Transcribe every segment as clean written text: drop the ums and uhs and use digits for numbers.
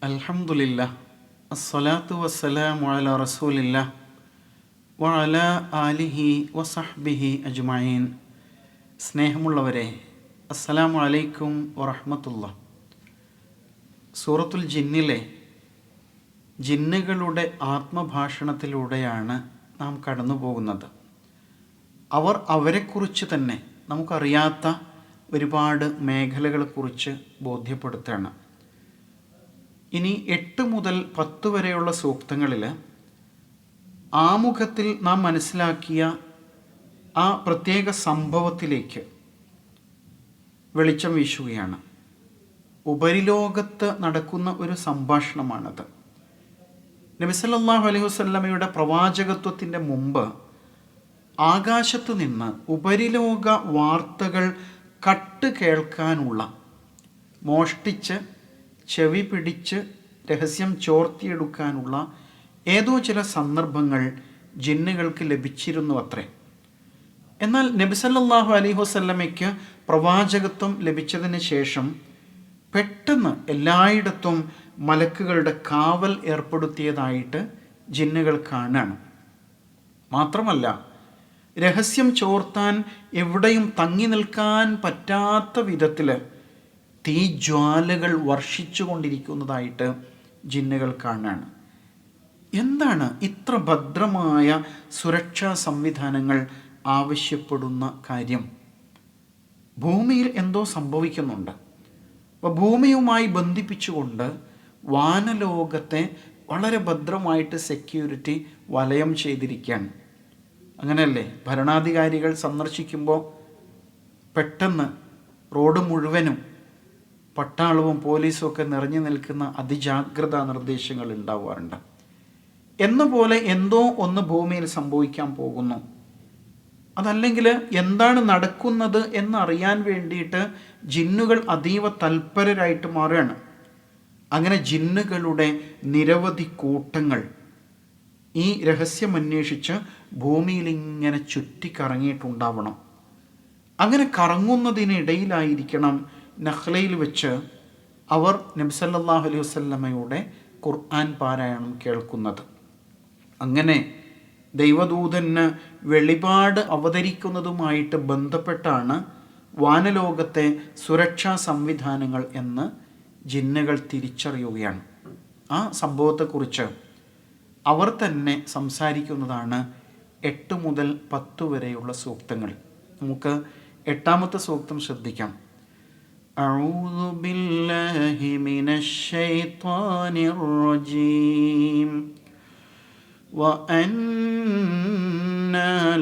അൽഹംദുലില്ലാഹ് അസ്സലാത്തു വസ്സലാമു അലാ റസൂലില്ലാഹ് വഅലാ ആലിഹി വസഹ്ബിഹി അജ്മഈൻ. സ്നേഹമുള്ളവരെ, അസ്സലാമു അലൈക്കും വറഹ്മത്തുള്ളാഹ്. സൂറത്തുൽ ജിന്നിലെ ജിന്നുകളുടെ ആത്മഭാഷണത്തിലൂടെയാണ് നാം കടന്നു പോകുന്നത്. അവർ അവരെക്കുറിച്ച് തന്നെ നമുക്കറിയാത്ത ഒരുപാട് മേഖലകളെക്കുറിച്ച് ബോധ്യപ്പെടുത്തുകയാണ്. ഇനി 8 മുതൽ 10 വരെയുള്ള സൂക്തങ്ങളിൽ ആമുഖത്തിൽ നാം മനസ്സിലാക്കിയ ആ പ്രത്യേക സംഭവത്തിലേക്ക് വെളിച്ചം വീശുകയാണ്. ഉപരിലോകത്ത് നടക്കുന്ന ഒരു സംഭാഷണമാണത്. നബി സല്ലല്ലാഹു അലൈഹി വസല്ലമയുടെ പ്രവാചകത്വത്തിൻ്റെ മുമ്പ് ആകാശത്ത് നിന്ന് ഉപരിലോക വാർത്തകൾ കേൾക്കാനുള്ള, മോഷ്ടിച്ച് ചെവി പിടിച്ച് രഹസ്യം ചോർത്തിയെടുക്കാനുള്ള ഏതോ ചില സന്ദർഭങ്ങൾ ജിന്നുകൾക്ക് ലഭിച്ചിരുന്നു അത്രേ. എന്നാൽ നബി സല്ലല്ലാഹു അലൈഹി വസല്ലമയ്ക്ക് പ്രവാചകത്വം ലഭിച്ചതിന് ശേഷം പെട്ടെന്ന് എല്ലായിടത്തും മലക്കുകളുടെ കാവൽ ഏർപ്പെടുത്തിയതായിട്ട് ജിന്നുകൾ കാണുകയാണ്. മാത്രമല്ല, രഹസ്യം ചോർത്താൻ എവിടെയും തങ്ങി നിൽക്കാൻ പറ്റാത്ത വിധത്തിൽ തീജ്വാലകൾ വർഷിച്ചു കൊണ്ടിരിക്കുന്നതായിട്ട് ജിന്നുകൾ കാണുകയാണ്. എന്താണ് ഇത്ര ഭദ്രമായ സുരക്ഷാ സംവിധാനങ്ങൾ ആവശ്യപ്പെടുന്ന കാര്യം? ഭൂമിയിൽ എന്തോ സംഭവിക്കുന്നുണ്ട്. അപ്പോൾ ഭൂമിയുമായി ബന്ധിപ്പിച്ചുകൊണ്ട് വാനലോകത്തെ വളരെ ഭദ്രമായിട്ട് സെക്യൂരിറ്റി വലയം ചെയ്തിരിക്കുകയാണ്. അങ്ങനെയല്ലേ ഭരണാധികാരികൾ സന്ദർശിക്കുമ്പോൾ പെട്ടെന്ന് റോഡ് മുഴുവനും പട്ടാളവും പോലീസും ഒക്കെ നിറഞ്ഞു നിൽക്കുന്ന അതിജാഗ്രതാ നിർദ്ദേശങ്ങൾ ഉണ്ടാവാറുണ്ട്. എന്നപോലെ എന്തോ ഒന്ന് ഭൂമിയിൽ സംഭവിക്കാൻ പോകുന്നു. അതല്ലെങ്കിൽ എന്താണ് നടക്കുന്നത് എന്നറിയാൻ വേണ്ടിയിട്ട് ജിന്നുകൾ അതീവ തൽപരരായിട്ട് മാറുകയാണ്. അങ്ങനെ ജിന്നുകളുടെ നിരവധി കൂട്ടങ്ങൾ ഈ രഹസ്യമന്വേഷിച്ച് ഭൂമിയിൽ ഇങ്ങനെ ചുറ്റിക്കറങ്ങിയിട്ടുണ്ടാവണം. അങ്ങനെ കറങ്ങുന്നതിനിടയിലായിരിക്കണം നഖ്ലയിൽ വെച്ച് അവർ നബി സല്ലല്ലാഹു അലൈഹി വസല്ലമയുടെ ഖുർആൻ പാരായണം കേൾക്കുന്നത്. അങ്ങനെ ദൈവദൂതന് വെളിപാട് അവതരിക്കുന്നതുമായിട്ട് ബന്ധപ്പെട്ടാണ് വാനലോകത്തെ സുരക്ഷാ സംവിധാനങ്ങൾ എന്ന് ജിന്നുകൾ തിരിച്ചറിയുകയാണ്. ആ സംഭവത്തെക്കുറിച്ച് അവർ തന്നെ സംസാരിക്കുന്നതാണ് 8 മുതൽ 10 വരെയുള്ള സൂക്തങ്ങൾ. നമുക്ക് 8ാമത്തെ സൂക്തം ശ്രദ്ധിക്കാം. أعوذ بالله من الشيطان الرجيم وأنا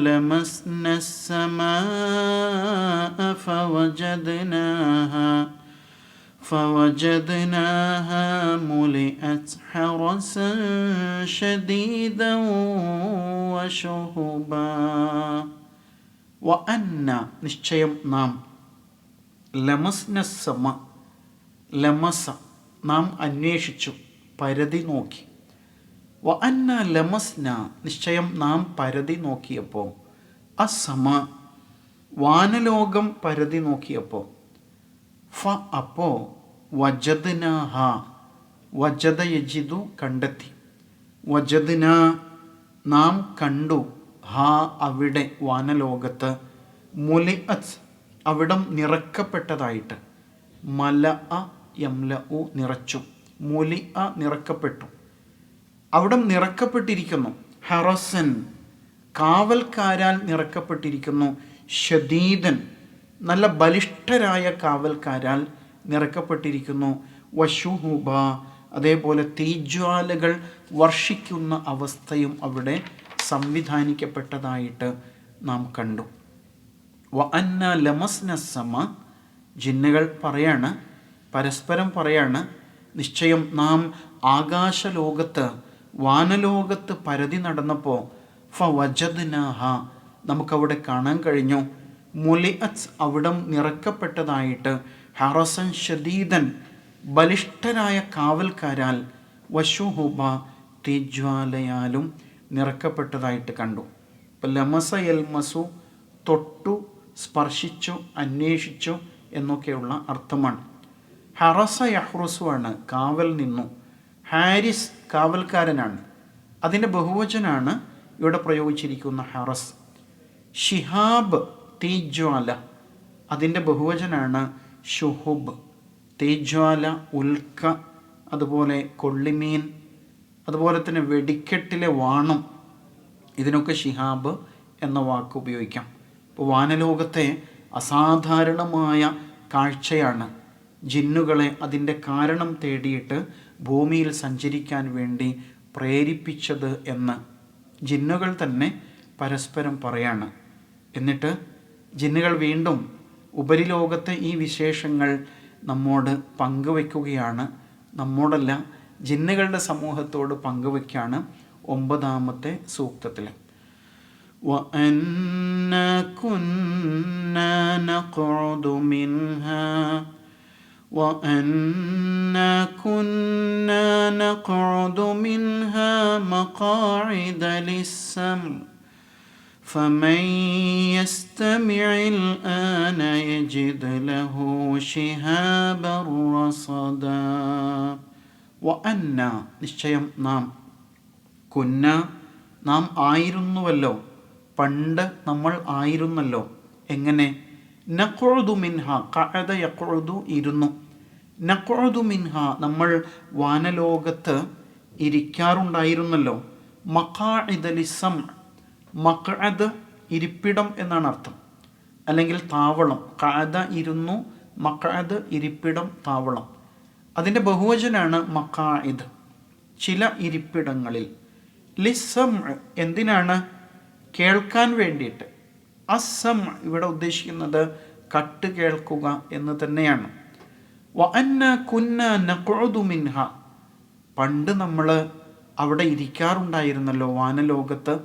لمسنا السماء فوجدناها ملئت حرسا شديدا وشهبا. وأنا നിശ്ചയം നാം, ലമസ്നസ്സമ, ലമസ നാം അന്വേഷിച്ചു, പരതി നോക്കി. വ അന്ന ലമസ്ന നിശ്ചയം നാം പരതി നോക്കിയപ്പോൾ, അസമ വാനലോകം പരതി നോക്കിയപ്പോൾ, ഫ അപ്പോൾ, വജദ്നാഹ വജദ യജിദു കണ്ടെത്തി, വജദ്ന നാം കണ്ടു, ഹ അവിടെ വാനലോകത്ത്, മുലിഅത്ത് അവിടം നിറക്കപ്പെട്ടതായിട്ട്, മല അ യംല ഉ നിറച്ചു, മുലി അ നിറക്കപ്പെട്ടു, അവിടം നിറക്കപ്പെട്ടിരിക്കുന്നു, ഹറസൻ കാവൽക്കാരാൽ നിറക്കപ്പെട്ടിരിക്കുന്നു, ഷദീദൻ നല്ല ബലിഷ്ഠരായ കാവൽക്കാരാൽ നിറക്കപ്പെട്ടിരിക്കുന്നു, വശുഹുബ അതേപോലെ തീജ്വാലകൾ വർഷിക്കുന്ന അവസ്ഥയും അവിടെ സംവിധാനിക്കപ്പെട്ടതായിട്ട് നാം കണ്ടു. വ അന്ന ലമസ്ന സമ ജിന്നുകൾ പറയാണ്, പരസ്പരം പറയാണ്, നിശ്ചയം നാം ആകാശലോകത്ത് വാനലോകത്ത് പരതി നടന്നപ്പോൾ ഫവജദ്നാഹ നമുക്കവിടെ കാണാൻ കഴിഞ്ഞു, മുലിഅത്ത് അവിടം നിറക്കപ്പെട്ടതായിട്ട്, ഹറസൻ ഷദീദൻ ബലിഷ്ഠരായ കാവൽക്കാരാൽ, വശുഹുബ തീജ്വാലയാലും നിറക്കപ്പെട്ടതായിട്ട് കണ്ടു. ഇപ്പം ലമസ യൽമസു തൊട്ടു, സ്പർശിച്ചു, അന്വേഷിച്ചു എന്നൊക്കെയുള്ള അർത്ഥമാണ്. ഹറസ യഹ്റുസുവാണ് കാവൽ നിന്നു, ഹാരിസ് കാവൽക്കാരനാണ്. അതിൻ്റെ ബഹുവചനാണ് ഇവിടെ പ്രയോഗിച്ചിരിക്കുന്ന ഹറസ്. ഷിഹാബ് തീജ്വാല, അതിൻ്റെ ബഹുവചനാണ് ഷുഹുബ്. തീജ്വാല, ഉൽക്ക, അതുപോലെ കൊള്ളിമീൻ, അതുപോലെ തന്നെ വെടിക്കെട്ടിലെ വാണം, ഇതിനൊക്കെ ഷിഹാബ് എന്ന വാക്ക് ഉപയോഗിക്കാം. ഇപ്പോൾ വാനലോകത്തെ അസാധാരണമായ കാഴ്ചയാണ് ജിന്നുകളെ അതിൻ്റെ കാരണം തേടിയിട്ട് ഭൂമിയിൽ സഞ്ചരിക്കാൻ വേണ്ടി പ്രേരിപ്പിച്ചത് എന്ന് ജിന്നുകൾ തന്നെ പരസ്പരം പറയാണ്. എന്നിട്ട് ജിന്നുകൾ വീണ്ടും ഉപരിലോകത്തെ ഈ വിശേഷങ്ങൾ നമ്മോട് പങ്കുവയ്ക്കുകയാണ്. നമ്മോടല്ല, ജിന്നുകളുടെ സമൂഹത്തോട് പങ്കുവയ്ക്കാണ് 9-ാമത്തെ സൂക്തത്തിൽ. وَأَنَّا كُنَّا نَقْعُدُ مِنْهَا وَأَنَّا كُنَّا نَقْعُدُ مِنْهَا مَقَاعِدَ لِلسَّمْعِ فَمَنْ يَسْتَمِعِ الْآنَ يَجِدْ لَهُ شِهَابًا رَصَدًا. وَأَنَّا, നിശ്ചയം നാം, കുന്ന, നാം ആയിരുന്നുവല്ലോ, പണ്ട് നമ്മൾ ആയിരുന്നല്ലോ. എങ്ങനെ? നഖുദു മിൻഹ, ഖഅദ യഖുദു, ഇരുന്നു. നഖുദു മിൻഹ, നമ്മൾ വാനലോകത്ത് ഇരിക്കാറുണ്ടായിരുന്നല്ലോ. മഖാഇദ ലിസ്സംഅ്, മഖഅദ് ഇരിപ്പിടം എന്നാണ് അർത്ഥം, അല്ലെങ്കിൽ താവളം. ഖഅദ ഇരുന്നു, മഖഅദ് ഇരിപ്പിടം, താവളം. അതിൻ്റെ ബഹുവചനാണ് മഖാഇദ്, ചില ഇരിപ്പിടങ്ങളിൽ. ലിസ്സംഅ്, എന്തിനാണ്? കേൾക്കാൻ വേണ്ടിയിട്ട്. അസ്സംഅ് ഇവിടെ ഉദ്ദേശിക്കുന്നത് കട്ട് കേൾക്കുക എന്ന് തന്നെയാണ്. വഅന്നാ കുന്നാ നഖുദു മിൻഹ, പണ്ട് നമ്മൾ അവിടെ ഇരിക്കാറുണ്ടായിരുന്നല്ലോ വാനലോകത്ത്.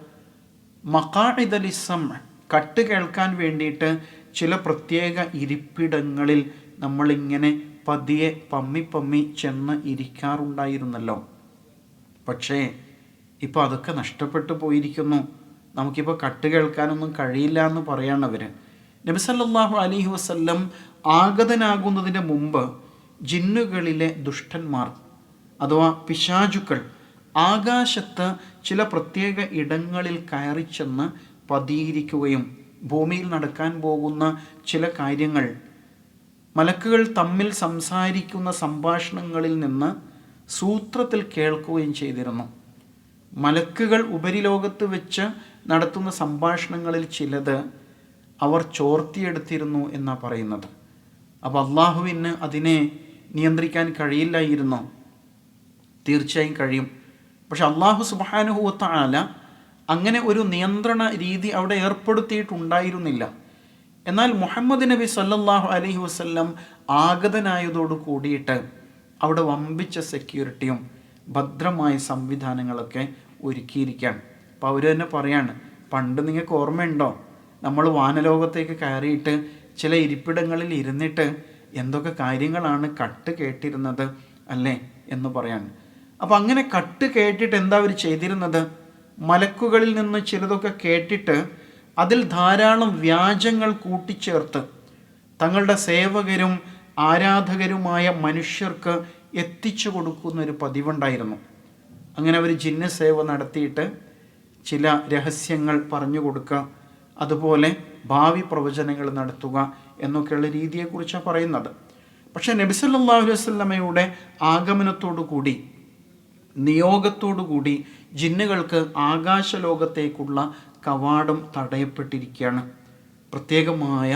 മഖാഇദ ലിസ്സംഅ്, കട്ട് കേൾക്കാൻ വേണ്ടിയിട്ട് ചില പ്രത്യേക ഇരിപ്പിടങ്ങളിൽ നമ്മളിങ്ങനെ പതിയെ പമ്മി ചെന്ന് ഇരിക്കാറുണ്ടായിരുന്നല്ലോ. പക്ഷേ ഇപ്പോൾ അതൊക്കെ നഷ്ടപ്പെട്ടു പോയിരിക്കുന്നു. നമുക്കിപ്പോൾ കട്ട് കേൾക്കാനൊന്നും കഴിയില്ല എന്ന് പറയാണ് അവർ. നബി സല്ലല്ലാഹു അലൈഹി വസല്ലം ആഗതനാകുന്നതിന് മുമ്പ് ജിന്നുകളിലെ ദുഷ്ടന്മാർ അഥവാ പിശാചുക്കൾ ആകാശത്ത് ചില പ്രത്യേക ഇടങ്ങളിൽ കയറി ചെന്ന് പതിയിരിക്കുകയും ഭൂമിയിൽ നടക്കാൻ പോകുന്ന ചില കാര്യങ്ങൾ മലക്കുകൾ തമ്മിൽ സംസാരിക്കുന്ന സംഭാഷണങ്ങളിൽ നിന്ന് സൂത്രത്തിൽ കേൾക്കുകയും ചെയ്തിരുന്നു. മലക്കുകൾ ഉപരിലോകത്ത് വെച്ച് നടത്തുന്ന സംഭാഷണങ്ങളിൽ ചിലത് അവർ ചോർത്തിയെടുത്തിരുന്നു എന്നാണ് പറയുന്നത്. അപ്പോൾ അള്ളാഹുവിന് അതിനെ നിയന്ത്രിക്കാൻ കഴിയില്ലായിരുന്നോ? തീർച്ചയായും കഴിയും. പക്ഷെ അള്ളാഹു സുബ്ഹാനഹു വ തആല അങ്ങനെ ഒരു നിയന്ത്രണ രീതി അവിടെ ഏർപ്പെടുത്തിയിട്ടുണ്ടായിരുന്നില്ല. എന്നാൽ മുഹമ്മദ് നബി സല്ലല്ലാഹു അലൈഹി വസല്ലം ആഗതനായതോട് കൂടിയിട്ട് അവിടെ വമ്പിച്ച സെക്യൂരിറ്റിയും ഭദ്രമായ സംവിധാനങ്ങളൊക്കെ ഒരുക്കിയിരിക്കുകയാണ്. അപ്പോൾ അവർ തന്നെ പറയാണ്, പണ്ട് നിങ്ങൾക്ക് ഓർമ്മയുണ്ടോ, നമ്മൾ വാനലോകത്തേക്ക് കയറിയിട്ട് ചില ഇരിപ്പിടങ്ങളിൽ ഇരുന്നിട്ട് എന്തൊക്കെ കാര്യങ്ങളാണ് കട്ട് കേട്ടിരുന്നത് അല്ലേ എന്ന് പറയാണ്. അപ്പോൾ അങ്ങനെ കട്ട് കേട്ടിട്ട് എന്താ അവർ ചെയ്തിരുന്നത്? മലക്കുകളിൽ നിന്ന് ചിലതൊക്കെ കേട്ടിട്ട് അതിൽ ധാരാളം വ്യാജങ്ങൾ കൂട്ടിച്ചേർത്ത് തങ്ങളുടെ സേവകരും ആരാധകരുമായ മനുഷ്യർക്ക് എത്തിച്ചു കൊടുക്കുന്നൊരു പതിവുണ്ടായിരുന്നു. അങ്ങനെ അവർ ജിന്ന സേവ നടത്തിയിട്ട് ചില രഹസ്യങ്ങൾ പറഞ്ഞു കൊടുക്കുക, അതുപോലെ ഭാവി പ്രവചനങ്ങൾ നടത്തുക എന്നൊക്കെയുള്ള രീതിയെക്കുറിച്ചാണ് പറയുന്നത്. പക്ഷേ നബി സല്ലല്ലാഹു അലൈഹി വസല്ലമയുടെ ആഗമനത്തോടു കൂടി, നിയോഗത്തോടു കൂടി ജിന്നുകൾക്ക് ആകാശലോകത്തേക്കുള്ള കവാടം തടയപ്പെട്ടിരിക്കുകയാണ്. പ്രത്യേകമായ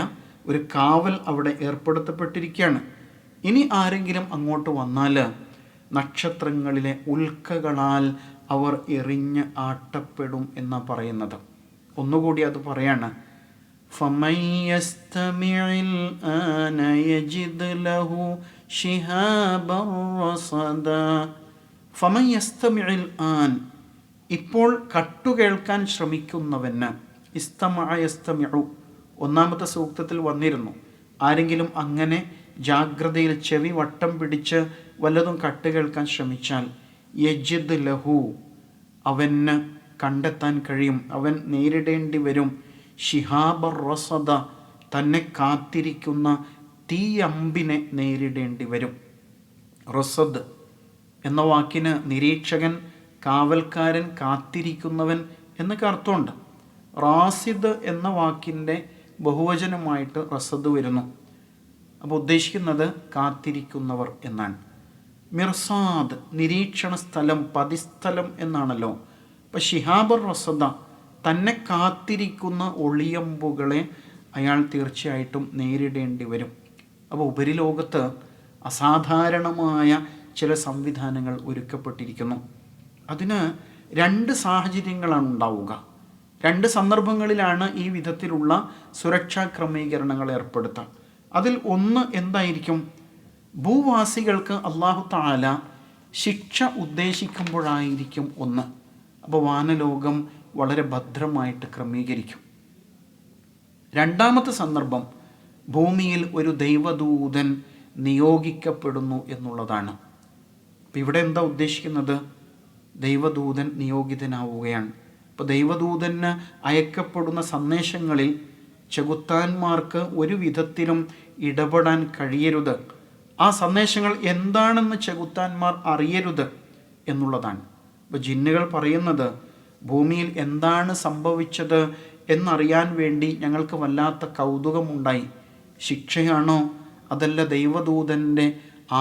ഒരു കാവൽ അവിടെ ഏർപ്പെടുത്തപ്പെട്ടിരിക്കുകയാണ്. ഇനി ആരെങ്കിലും അങ്ങോട്ട് വന്നാൽ നക്ഷത്രങ്ങളിലെ ഉൽക്കകളാൽ അവർ എറിഞ്ഞ് ആട്ടപ്പെടും എന്നാണ് പറയുന്നത്. ഒന്നുകൂടി അത് പറയാണ്, فَمَنْ يَسْتَمِعِ الْآنَ يَجِدْ لَهُ شِهَابًا رَصَدًا. فَمَنْ يَسْتَمِعِ الْآنَ, ഇപ്പോൾ കട്ടുകേൾക്കാൻ ശ്രമിക്കുന്നവന്. ഇസ്തമഅ യസ്തമിഉ 1-ാമത്തെ സൂക്തത്തിൽ വന്നിരുന്നു. ആരെങ്കിലും അങ്ങനെ ജാഗ്രതയിൽ ചെവി വട്ടം പിടിച്ച് വല്ലതും കട്ടുകേൾക്കാൻ ശ്രമിച്ചാൽ യജിദ് ലഹു, അവന് കണ്ടെത്താൻ കഴിയും, അവൻ നേരിടേണ്ടി വരും. ഷിഹാബ റസദ, തന്നെ കാത്തിരിക്കുന്ന തീയമ്പിനെ നേരിടേണ്ടി വരും. റസദ് എന്ന വാക്കിന് നിരീക്ഷകൻ, കാവൽക്കാരൻ, കാത്തിരിക്കുന്നവൻ എന്നൊക്കെ അർത്ഥമുണ്ട്. റാസിദ് എന്ന വാക്കിൻ്റെ ബഹുവചനമായിട്ട് റസദ് വരുന്നു. അപ്പോൾ ഉദ്ദേശിക്കുന്നത് കാത്തിരിക്കുന്നവർ എന്നാണ്. മിർസാദ് നിരീക്ഷണ സ്ഥലം, പതിസ്ഥലം എന്നാണല്ലോ. അപ്പോൾ ഷിഹാബർ റസദ തന്നെ കാത്തിരിക്കുന്ന ഒളിയമ്പുകളെ അയാൾ തീർച്ചയായിട്ടും നേരിടേണ്ടി വരും. അപ്പോൾ ഉപരിലോകത്ത് അസാധാരണമായ ചില സംവിധാനങ്ങൾ ഒരുക്കപ്പെട്ടിരിക്കുന്നു. അതിന് 2 സാഹചര്യങ്ങളാണ് ഉണ്ടാവുക. 2 സന്ദർഭങ്ങളിലാണ് ഈ വിധത്തിലുള്ള സുരക്ഷാ ക്രമീകരണങ്ങൾ ഏർപ്പെടുത്തുക. അതിൽ ഒന്ന് എന്തായിരിക്കും? ഭൂവാസികൾക്ക് അല്ലാഹു തആല ശിക്ഷ ഉദ്ദേശിക്കുമ്പോഴായിരിക്കും ഒന്ന്. അപ്പോൾ വാനലോകം വളരെ ഭദ്രമായിട്ട് ക്രമീകരിക്കും. രണ്ടാമത്തെ സന്ദർഭം ഭൂമിയിൽ ഒരു ദൈവദൂതൻ നിയോഗിക്കപ്പെടുന്നു എന്നുള്ളതാണ്. അപ്പോൾ ഇവിടെ എന്താ ഉദ്ദേശിക്കുന്നത്? ദൈവദൂതൻ നിയോഗിതനാവുകയാണ്. ഇപ്പോൾ ദൈവദൂതന് അയക്കപ്പെടുന്ന സന്ദേശങ്ങളിൽ ചെകുത്താന്മാർക്ക് ഒരു വിധത്തിലും ഇടപെടാൻ കഴിയരുത്. ആ സന്ദേശങ്ങൾ എന്താണെന്ന് ചെകുത്താന്മാർ അറിയരുത് എന്നുള്ളതാണ്. ഇപ്പോൾ ജിന്നുകൾ പറയുന്നത് ഭൂമിയിൽ എന്താണ് സംഭവിച്ചത് എന്നറിയാൻ വേണ്ടി ഞങ്ങൾക്ക് വല്ലാത്ത കൗതുകമുണ്ടായി. ശിക്ഷയാണോ അതല്ല ദൈവദൂതൻ്റെ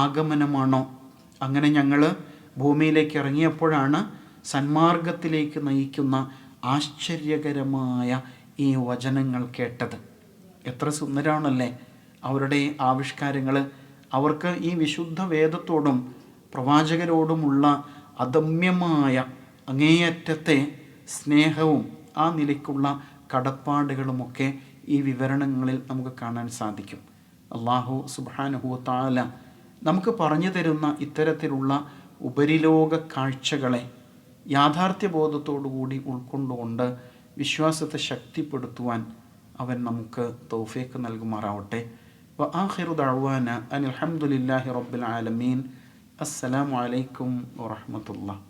ആഗമനമാണോ? അങ്ങനെ ഞങ്ങൾ ഭൂമിയിലേക്ക് ഇറങ്ങിയപ്പോഴാണ് സന്മാർഗത്തിലേക്ക് നയിക്കുന്ന ആശ്ചര്യകരമായ ഈ വചനങ്ങൾ കേട്ടത്. എത്ര സുന്ദരമാണല്ലേ അവരുടെ ആവിഷ്കാരങ്ങൾ. അവർക്ക് ഈ വിശുദ്ധ വേദത്തോടും പ്രവാചകരോടുമുള്ള അദമ്യമായ അങ്ങേയറ്റത്തെ സ്നേഹവും ആ നിലയ്ക്കുള്ള കടപ്പാടുകളുമൊക്കെ ഈ വിവരണങ്ങളിൽ നമുക്ക് കാണാൻ സാധിക്കും. അല്ലാഹു സുബ്ഹാനഹു വ തആല നമുക്ക് പറഞ്ഞു തരുന്ന ഇത്തരത്തിലുള്ള ഉപരിലോക കാഴ്ചകളെ യാഥാർത്ഥ്യബോധത്തോടുകൂടി ഉൾക്കൊണ്ടുകൊണ്ട് വിശ്വാസത്തെ ശക്തിപ്പെടുത്തുവാൻ അവൻ നമുക്ക് തൗഫീഖ് നൽകുമാറാവട്ടെ. വ ആഖിറു ദഅ്വാന അനിൽ ഹംദുലില്ലാഹി റബ്ബിൽ ആലമീൻ. അസ്സലാമു അലൈക്കും വറഹ്മത്തുള്ളാഹി.